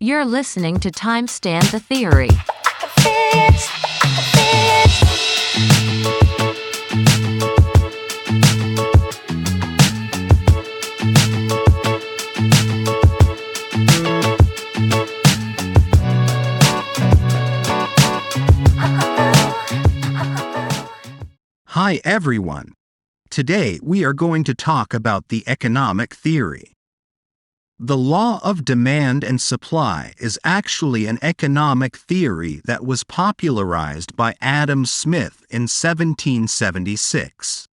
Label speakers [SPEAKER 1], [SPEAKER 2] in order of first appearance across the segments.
[SPEAKER 1] You're listening to TIMESTAND the Theory.
[SPEAKER 2] Hi everyone. Today we are going to talk about the economic theory. The law of demand and supply is actually an economic theory that was popularized by Adam Smith in 1776.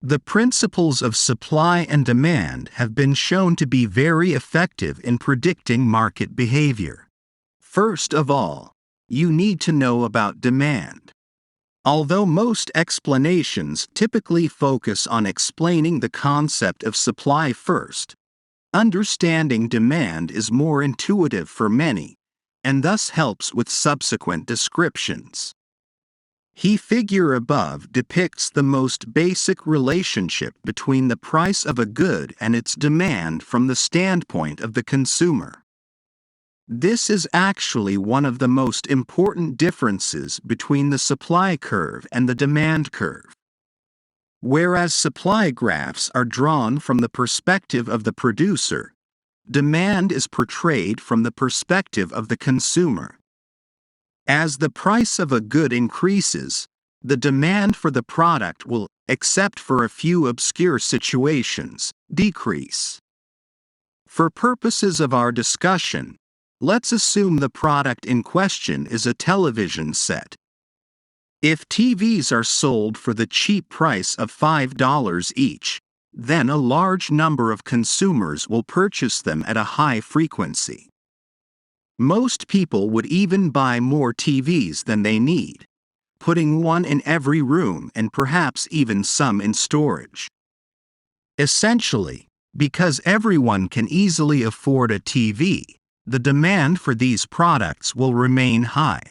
[SPEAKER 2] The principles of supply and demand have been shown to be very effective in predicting market behavior. First of all, you need to know about demand. Although most explanations typically focus on explaining the concept of supply first, understanding demand is more intuitive for many, and thus helps with subsequent descriptions. The figure above depicts the most basic relationship between the price of a good and its demand from the standpoint of the consumer. This is actually one of the most important differences between the supply curve and the demand curve. Whereas supply graphs are drawn from the perspective of the producer, demand is portrayed from the perspective of the consumer. As the price of a good increases, the demand for the product will, except for a few obscure situations, decrease. For purposes of our discussion, let's assume the product in question is a television set. If TVs are sold for the cheap price of $5 each, then a large number of consumers will purchase them at a high frequency. Most people would even buy more TVs than they need, putting one in every room and perhaps even some in storage. Essentially, because everyone can easily afford a TV, the demand for these products will remain high.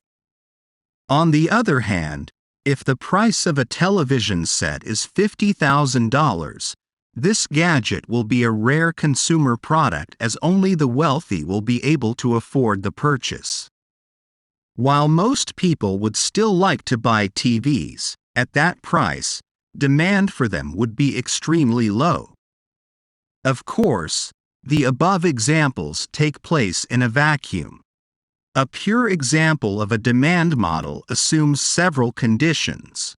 [SPEAKER 2] On the other hand, if the price of a television set is $50,000, this gadget will be a rare consumer product as only the wealthy will be able to afford the purchase. While most people would still like to buy TVs, at that price, demand for them would be extremely low. Of course, the above examples take place in a vacuum. A pure example of a demand model assumes several conditions.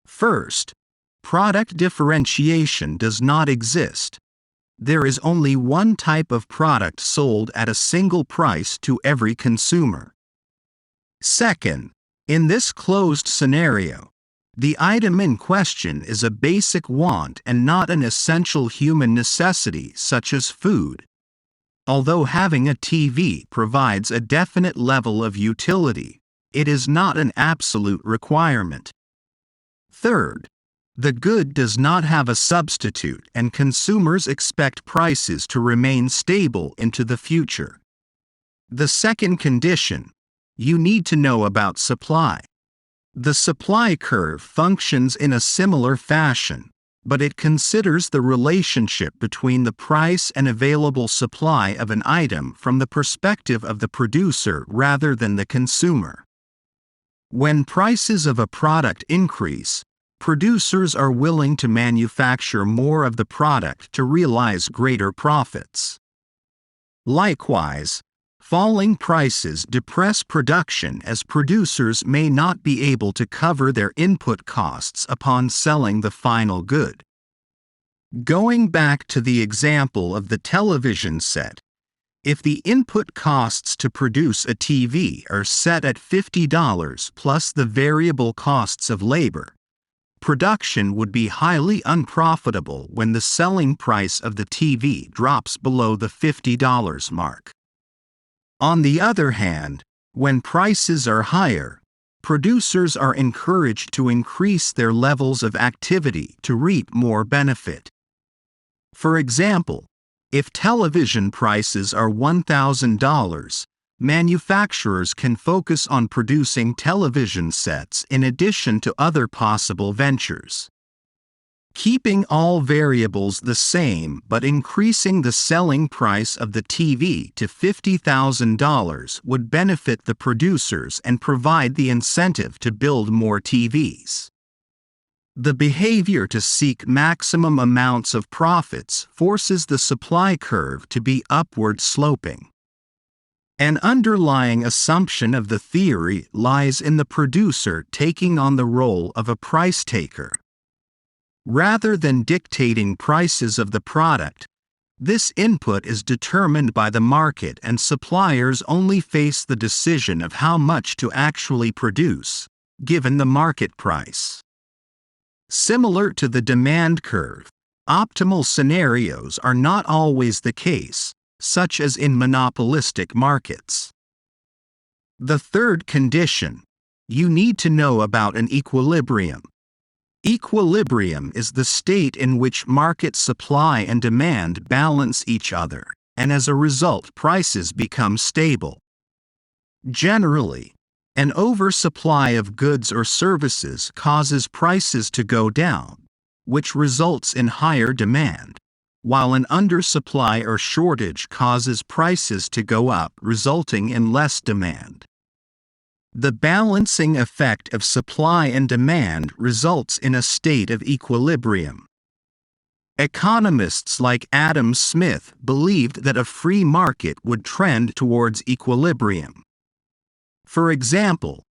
[SPEAKER 2] First, product differentiation does not exist. There is only one type of product sold at a single price to every consumer. Second, in this closed scenario, the item in question is a basic want and not an essential human necessity such as food. Although having a TV provides a definite level of utility, it is not an absolute requirement. Third, the good does not have a substitute and consumers expect prices to remain stable into the future. The second condition, you need to know about supply. The supply curve functions in a similar fashion, but it considers the relationship between the price and available supply of an item from the perspective of the producer rather than the consumer. When prices of a product increase, producers are willing to manufacture more of the product to realize greater profits. Likewise, falling prices depress production as producers may not be able to cover their input costs upon selling the final good. Going back to the example of the television set, if the input costs to produce a TV are set at $50 plus the variable costs of labor, production would be highly unprofitable when the selling price of the TV drops below the $50 mark. On the other hand, when prices are higher, producers are encouraged to increase their levels of activity to reap more benefit. For example, if television prices are $1,000, manufacturers can focus on producing television sets in addition to other possible ventures. Keeping all variables the same but increasing the selling price of the TV to $50,000 would benefit the producers and provide the incentive to build more TVs. The behavior to seek maximum amounts of profits forces the supply curve to be upward sloping. An underlying assumption of the theory lies in the producer taking on the role of a price taker. Rather than dictating prices of the product, this input is determined by the market and suppliers only face the decision of how much to actually produce, given the market price. Similar to the demand curve, optimal scenarios are not always the case, such as in monopolistic markets. The third condition: you need to know about an equilibrium. Equilibrium is the state in which market supply and demand balance each other, and as a result prices become stable. Generally, an oversupply of goods or services causes prices to go down, which results in higher demand, while an undersupply or shortage causes prices to go up, resulting in less demand. The balancing effect of supply and demand results in a state of equilibrium. Economists like Adam Smith believed that a free market would trend towards equilibrium. For example,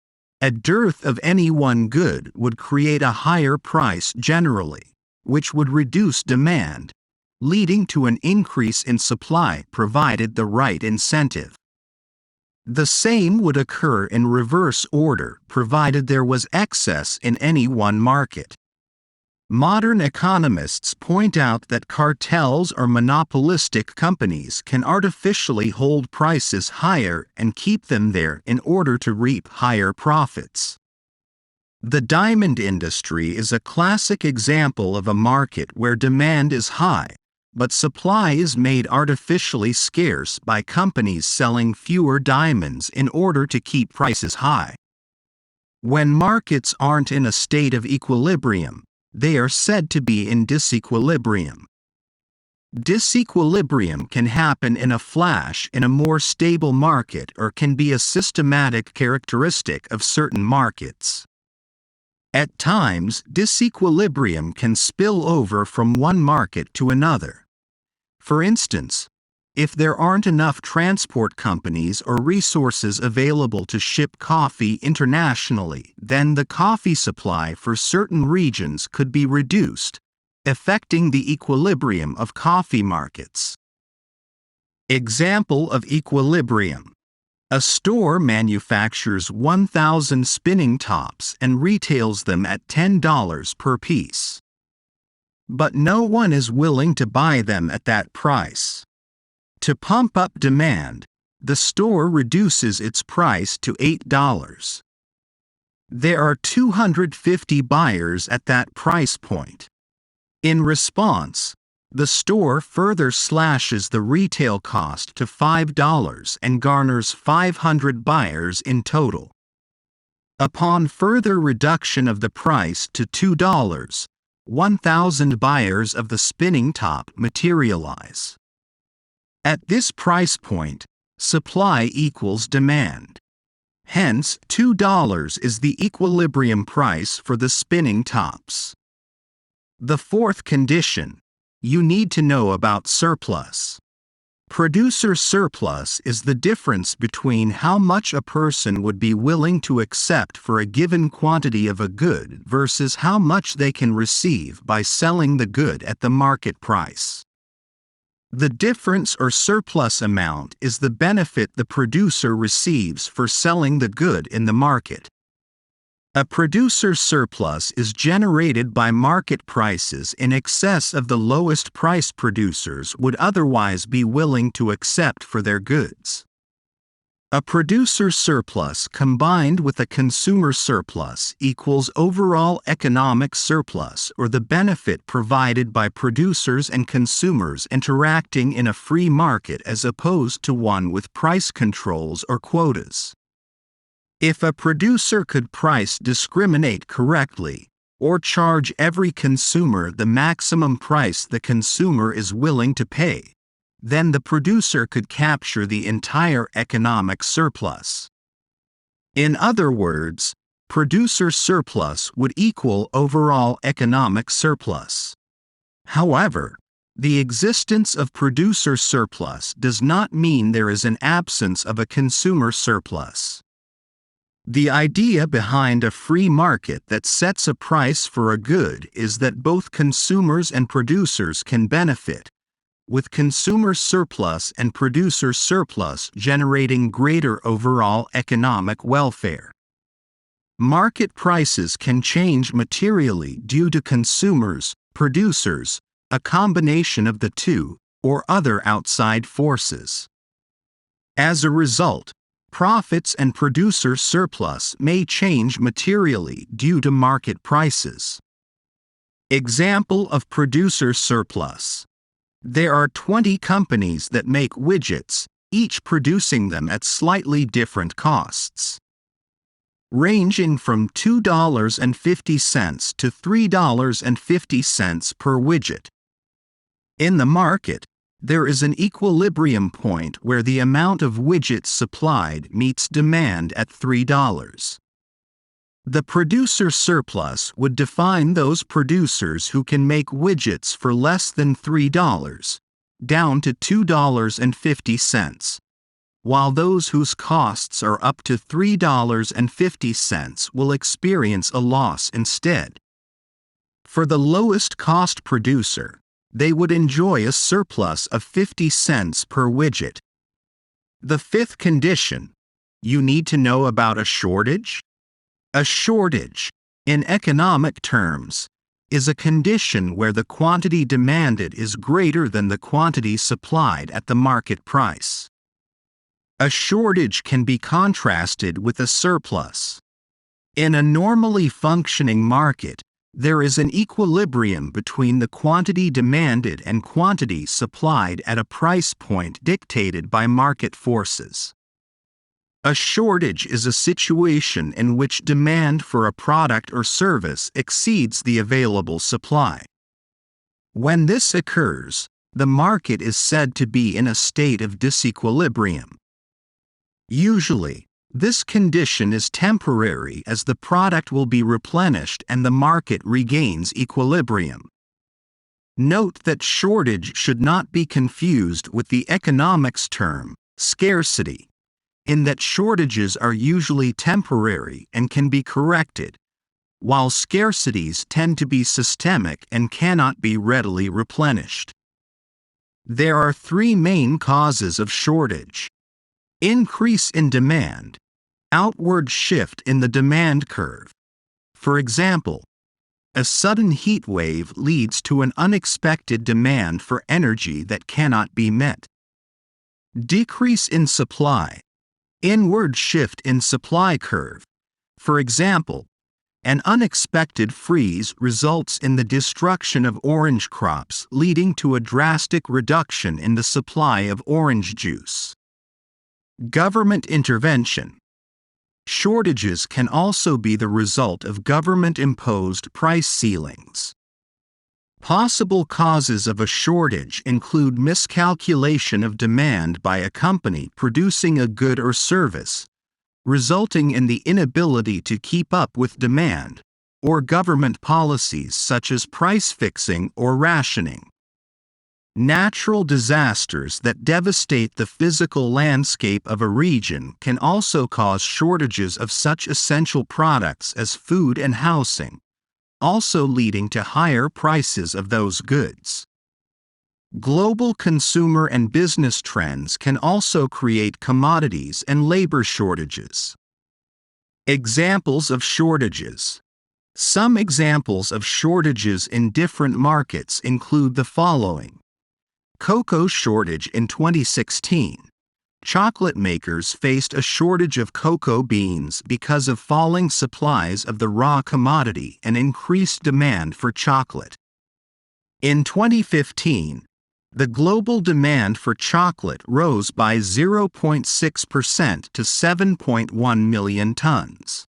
[SPEAKER 2] a dearth of any one good would create a higher price generally, which would reduce demand, leading to an increase in supply provided the right incentive. The same would occur in reverse order provided there was excess in any one market. Modern economists point out that cartels or monopolistic companies can artificially hold prices higher and keep them there in order to reap higher profits. The diamond industry is a classic example of a market where demand is high, but supply is made artificially scarce by companies selling fewer diamonds in order to keep prices high. When markets aren't in a state of equilibrium, they are said to be in disequilibrium. Disequilibrium can happen in a flash in a more stable market or can be a systematic characteristic of certain markets. At times, disequilibrium can spill over from one market to another. For instance, if there aren't enough transport companies or resources available to ship coffee internationally, then the coffee supply for certain regions could be reduced, affecting the equilibrium of coffee markets. Example of equilibrium: a store manufactures 1,000 spinning tops and retails them at $10 per piece. But no one is willing to buy them at that price. To pump up demand, the store reduces its price to $8. There are 250 buyers at that price point. In response, the store further slashes the retail cost to $5 and garners 500 buyers in total. Upon further reduction of the price to $2, 1,000 buyers of the spinning top materialize. At this price point, supply equals demand. Hence, $2 is the equilibrium price for the spinning tops. The fourth condition: you need to know about surplus. Producer surplus is the difference between how much a person would be willing to accept for a given quantity of a good versus how much they can receive by selling the good at the market price. The difference or surplus amount is the benefit the producer receives for selling the good in the market. A producer surplus is generated by market prices in excess of the lowest price producers would otherwise be willing to accept for their goods. A producer surplus combined with a consumer surplus equals overall economic surplus, or the benefit provided by producers and consumers interacting in a free market as opposed to one with price controls or quotas. If a producer could price discriminate correctly, or charge every consumer the maximum price the consumer is willing to pay, then the producer could capture the entire economic surplus. In other words, producer surplus would equal overall economic surplus. However, the existence of producer surplus does not mean there is an absence of a consumer surplus. The idea behind a free market that sets a price for a good is that both consumers and producers can benefit, with consumer surplus and producer surplus generating greater overall economic welfare. Market prices can change materially due to consumers, producers, a combination of the two, or other outside forces. As a result, profits and producer surplus may change materially due to market prices. Example of producer surplus. There are 20 companies that make widgets, each producing them at slightly different costs, ranging from $2.50 to $3.50 per widget. In the market, there is an equilibrium point where the amount of widgets supplied meets demand at $3. The producer surplus would define those producers who can make widgets for less than $3, down to $2.50, while those whose costs are up to $3.50 will experience a loss instead. For the lowest cost producer, they would enjoy a surplus of 50 cents per widget. The fifth condition, you need to know about a shortage? A shortage, in economic terms, is a condition where the quantity demanded is greater than the quantity supplied at the market price. A shortage can be contrasted with a surplus. In a normally functioning market, there is an equilibrium between the quantity demanded and quantity supplied at a price point dictated by market forces. A shortage is a situation in which demand for a product or service exceeds the available supply. When this occurs, the market is said to be in a state of disequilibrium. Usually, this condition is temporary as the product will be replenished and the market regains equilibrium. Note that shortage should not be confused with the economics term, scarcity, in that shortages are usually temporary and can be corrected, while scarcities tend to be systemic and cannot be readily replenished. There are three main causes of shortage: increase in demand, outward shift in the demand curve. For example, a sudden heat wave leads to an unexpected demand for energy that cannot be met. Decrease in supply, inward shift in supply curve. For example, an unexpected freeze results in the destruction of orange crops, leading to a drastic reduction in the supply of orange juice. Government intervention. Shortages can also be the result of government-imposed price ceilings. Possible causes of a shortage include miscalculation of demand by a company producing a good or service, resulting in the inability to keep up with demand, or government policies such as price fixing or rationing. Natural disasters that devastate the physical landscape of a region can also cause shortages of such essential products as food and housing, also leading to higher prices of those goods. Global consumer and business trends can also create commodities and labor shortages. Examples of shortages. Some examples of shortages in different markets include the following: cocoa shortage in 2016. Chocolate makers faced a shortage of cocoa beans because of falling supplies of the raw commodity and increased demand for chocolate. In 2015, the global demand for chocolate rose by 0.6% to 7.1 million tons.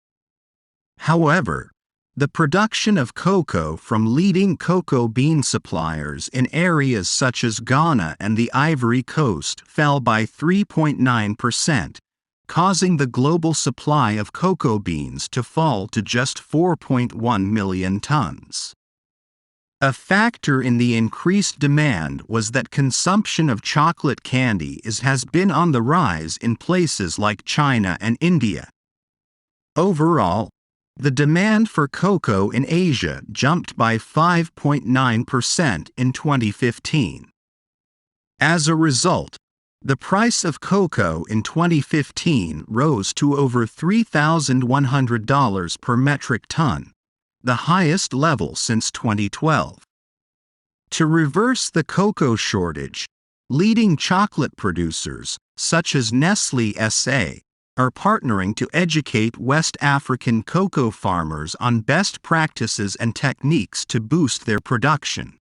[SPEAKER 2] However, The production of cocoa from leading cocoa bean suppliers in areas such as Ghana and the Ivory Coast fell by 3.9%, causing the global supply of cocoa beans to fall to just 4.1 million tons. A factor in the increased demand was that consumption of chocolate candy has been on the rise in places like China and India. Overall, the demand for cocoa in Asia jumped by 5.9% in 2015. As a result, the price of cocoa in 2015 rose to over $3,100 per metric ton, the highest level since 2012. To reverse the cocoa shortage, leading chocolate producers, such as Nestlé SA, are partnering to educate West African cocoa farmers on best practices and techniques to boost their production.